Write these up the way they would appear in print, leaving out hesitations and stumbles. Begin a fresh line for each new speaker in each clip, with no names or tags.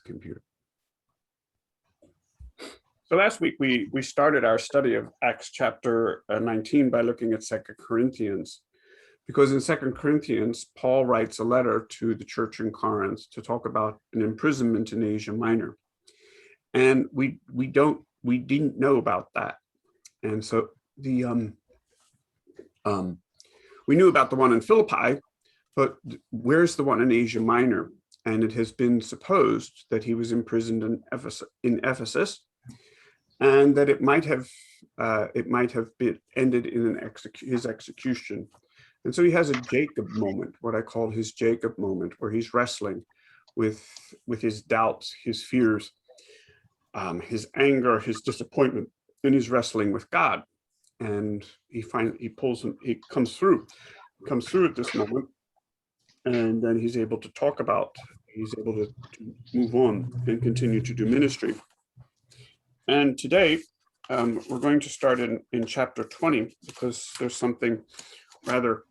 computer. So last week we started our study of Acts chapter 19 by looking at 2 Corinthians, because in 2 Corinthians, Paul writes a letter to the church in Corinth to talk about an imprisonment in Asia Minor. And we didn't know about that. And so we knew about the one in Philippi, but where's the one in Asia Minor? And it has been supposed that he was imprisoned in Ephesus, and that it might have been ended in his execution. And so he has a Jacob moment, what I call his Jacob moment, where he's wrestling with his doubts, his fears, his anger, his disappointment, and he's wrestling with God. And he comes through at this moment, and then he's able to move on and continue to do ministry. And today we're going to start in chapter 20, because there's something rather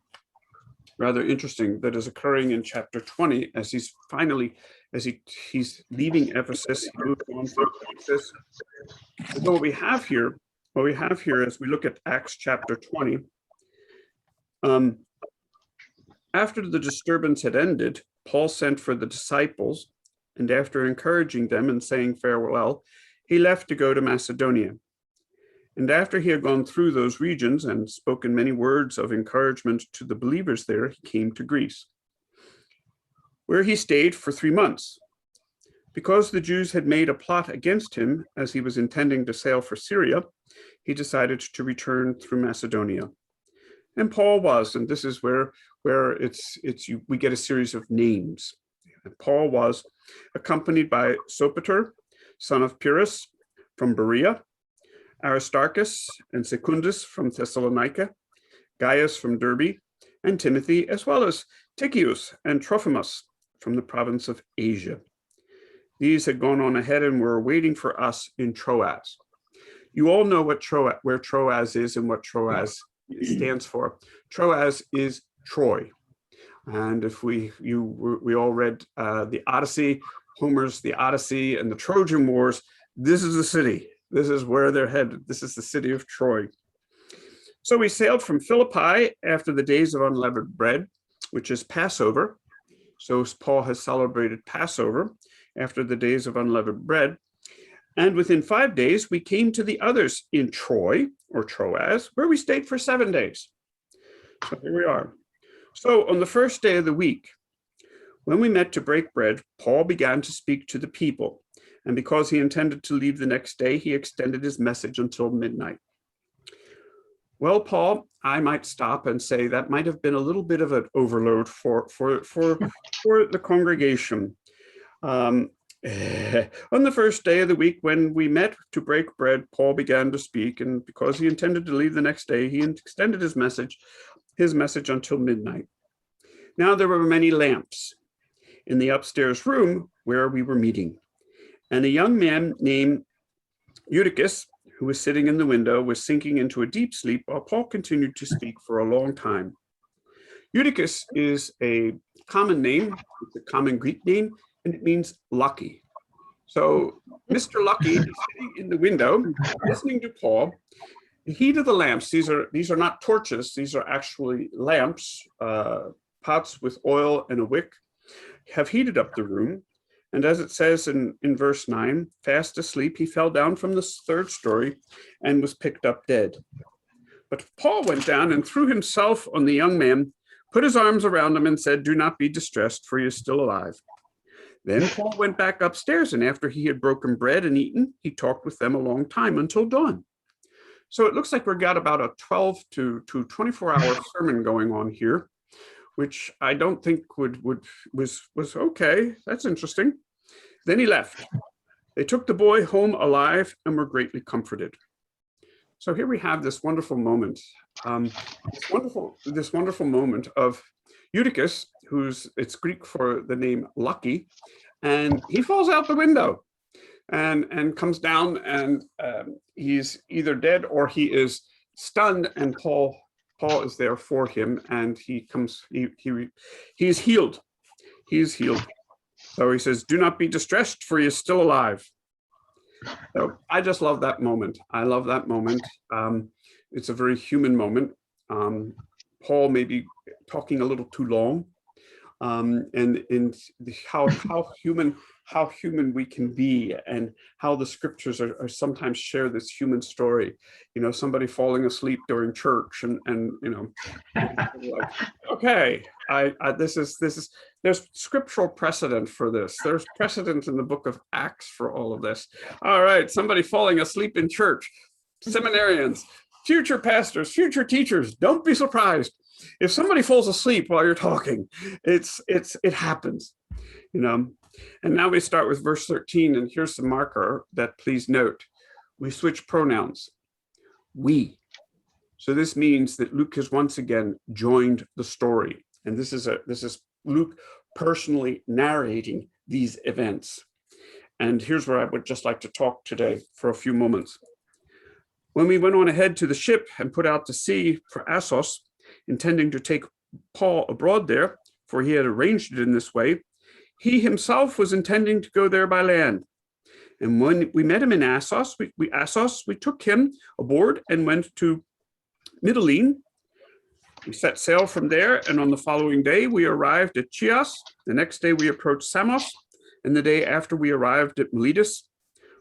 interesting that is occurring in chapter 20 as he's leaving Ephesus. He moves on to Ephesus. So what we have here as we look at Acts chapter 20, after the disturbance had ended, Paul sent for the disciples, and after encouraging them and saying farewell, he left to go to Macedonia. And after he had gone through those regions and spoken many words of encouragement to the believers there, he came to Greece, where he stayed for 3 months. Because the Jews had made a plot against him as he was intending to sail for Syria, he decided to return through Macedonia. And Paul was, and this is where we get a series of names. And Paul was accompanied by Sopater, son of Pyrrhus from Berea, Aristarchus and Secundus from Thessalonica, Gaius from Derbe, and Timothy, as well as Tychicus and Trophimus from the province of Asia. These had gone on ahead and were waiting for us in Troas. You all know where Troas is and what Troas stands for. Troas is Troy. And if we all read the Odyssey, Homer's The Odyssey and the Trojan Wars, this is the city. This is where they're headed. This is the city of Troy. So we sailed from Philippi after the days of unleavened bread, which is Passover. So Paul has celebrated Passover after the days of unleavened bread. And within 5 days, we came to the others in Troy, or Troas, where we stayed for 7 days. So here we are. So on the first day of the week, when we met to break bread, Paul began to speak to the people. And because he intended to leave the next day, he extended his message until midnight. Well, Paul, I might stop and say that might have been a little bit of an overload for the congregation. On the first day of the week, when we met to break bread, Paul began to speak, and because he intended to leave the next day, he extended his message until midnight. Now there were many lamps in the upstairs room where we were meeting. And a young man named Eutychus, who was sitting in the window, was sinking into a deep sleep while Paul continued to speak for a long time. Eutychus is a common name, it's a common Greek name, and it means lucky. So Mr. Lucky is sitting in the window, listening to Paul. The heat of the lamps, these are not torches, these are actually lamps, pots with oil and a wick, have heated up the room. And as it says in verse 9, fast asleep, he fell down from the 3rd story and was picked up dead. But Paul went down and threw himself on the young man, put his arms around him and said, "Do not be distressed, for he is still alive." Then Paul went back upstairs, and after he had broken bread and eaten, he talked with them a long time until dawn. So it looks like we've got about a 12 to 24-hour sermon going on here, which I don't think was okay. That's interesting. Then he left. They took the boy home alive and were greatly comforted. So here we have this wonderful moment, this wonderful moment of Eutychus, it's Greek for the name Lucky, and he falls out the window and comes down, and he's either dead or he is stunned, and Paul is there for him, and he's healed. He is healed. So he says, do not be distressed, for he is still alive. So I just love that moment. I love that moment. It's a very human moment. Paul may be talking a little too long, and how human we can be, and how the scriptures are sometimes share this human story. You know, somebody falling asleep during church, and you know, like, okay, this is there's scriptural precedent for this. There's precedent in the book of Acts for all of this. All right, somebody falling asleep in church. Seminarians, future pastors, future teachers, don't be surprised if somebody falls asleep while you're talking. It happens, you know. And now we start with verse 13, and here's the marker that please note. We switch pronouns. We. So this means that Luke has once again joined the story, and this is Luke personally narrating these events. And here's where I would just like to talk today for a few moments. When we went on ahead to the ship and put out to sea for Assos, intending to take Paul abroad there, for he had arranged it in this way, he himself was intending to go there by land. And when we met him in Assos, we took him aboard and went to Mytilene. We set sail from there, and on the following day we arrived at Chios. The next day we approached Samos, and the day after we arrived at Miletus.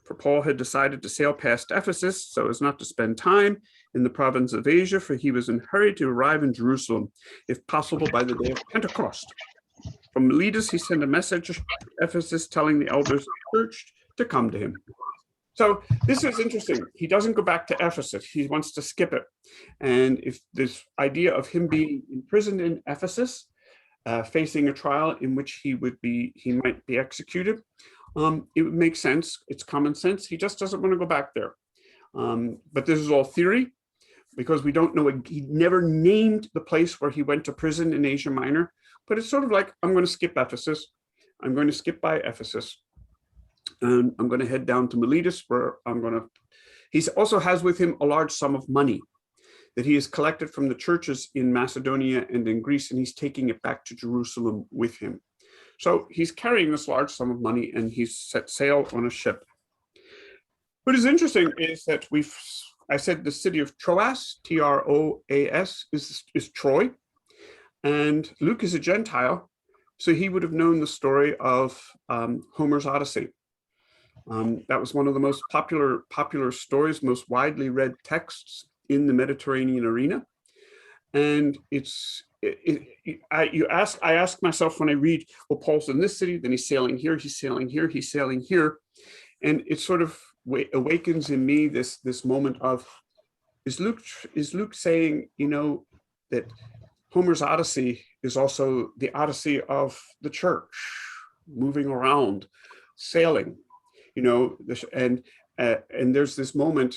For Paul had decided to sail past Ephesus so as not to spend time in the province of Asia, for he was in a hurry to arrive in Jerusalem, if possible by the day of Pentecost. From Miletus, he sent a message to Ephesus telling the elders of the church to come to him. So this is interesting. He doesn't go back to Ephesus. He wants to skip it. And if this idea of him being imprisoned in Ephesus, facing a trial in which he might be executed, it would make sense. It's common sense. He just doesn't want to go back there. But this is all theory, because we don't know. He never named the place where he went to prison in Asia Minor. But it's sort of like, I'm going to skip Ephesus. I'm going to skip by Ephesus. And I'm going to head down to Miletus, where he also has with him a large sum of money that he has collected from the churches in Macedonia and in Greece, and he's taking it back to Jerusalem with him. So he's carrying this large sum of money, and he's set sail on a ship. What is interesting is that I said the city of Troas, Troas, is Troy, and Luke is a Gentile, so he would have known the story of Homer's Odyssey. That was one of the most popular stories, most widely read texts in the Mediterranean arena. And I ask myself when I read, well, Paul's in this city, then he's sailing here, he's sailing here, he's sailing here. And it sort of awakens in me this moment of, is Luke saying, you know, that Homer's Odyssey is also the Odyssey of the church, moving around, sailing, you know, and there's this moment.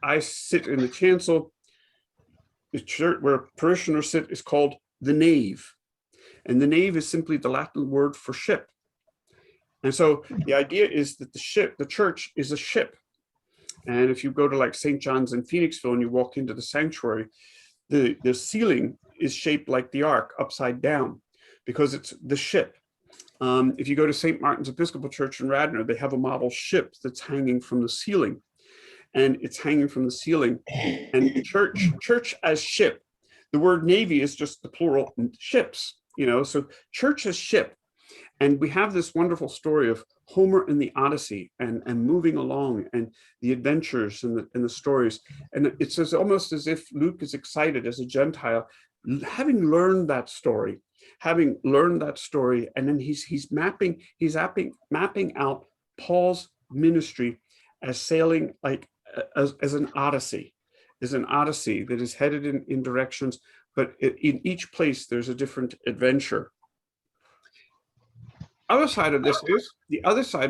I sit in the chancel. The church where parishioners sit is called the nave, and the nave is simply the Latin word for ship. And so the idea is that the church is a ship. And if you go to like St. John's in Phoenixville and you walk into the sanctuary, the ceiling is shaped like the ark, upside down, because it's the ship. If you go to St. Martin's Episcopal Church in Radnor, they have a model ship that's hanging from the ceiling. And it's hanging from the ceiling. And church as ship. The word navy is just the plural ships, you know, so church as ship. And we have this wonderful story of Homer and the Odyssey, and moving along, and the adventures and the stories. And it's almost as if Luke is excited as a Gentile, having learned that story, and then he's mapping out Paul's ministry as sailing like as an odyssey, that is headed in directions, but in each place there's a different adventure. The other side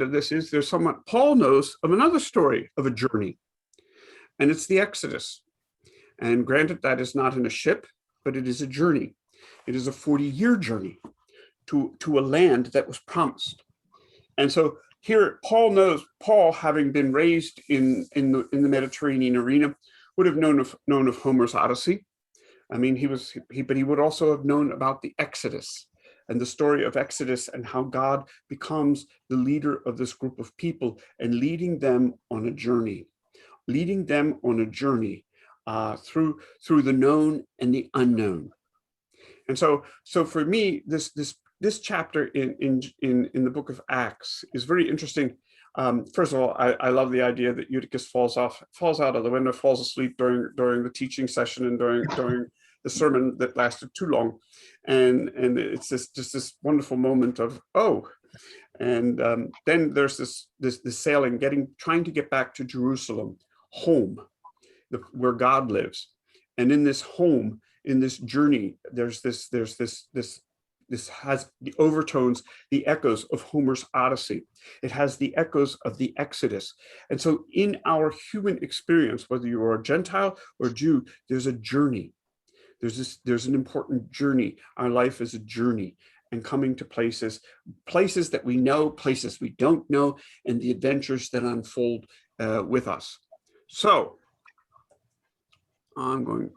of this is there's someone, Paul knows of another story of a journey, and it's the Exodus. And granted, that is not in a ship, but it is a journey. It is a 40-year journey to a land that was promised. And so here, Paul, having been raised in the Mediterranean arena, would have known of Homer's Odyssey. I mean, but he would also have known about the Exodus. and the story of Exodus and how God becomes the leader of this group of people and leading them on a journey, through the known and the unknown. And so for me, this chapter in the book of Acts is very interesting. First of all, I love the idea that Eutychus falls out of the window, falls asleep during the teaching session and during the sermon that lasted too long, and it's just this wonderful moment of, oh. And then there's this sailing, trying to get back to Jerusalem, home, where God lives. And in this home, in this journey, this has the overtones, the echoes of Homer's Odyssey. It has the echoes of the Exodus. And so in our human experience, whether you are a Gentile or Jew, there's a journey. There's an important journey. Our life is a journey, and coming to places that we know, places we don't know, and the adventures that unfold with us. So I'm going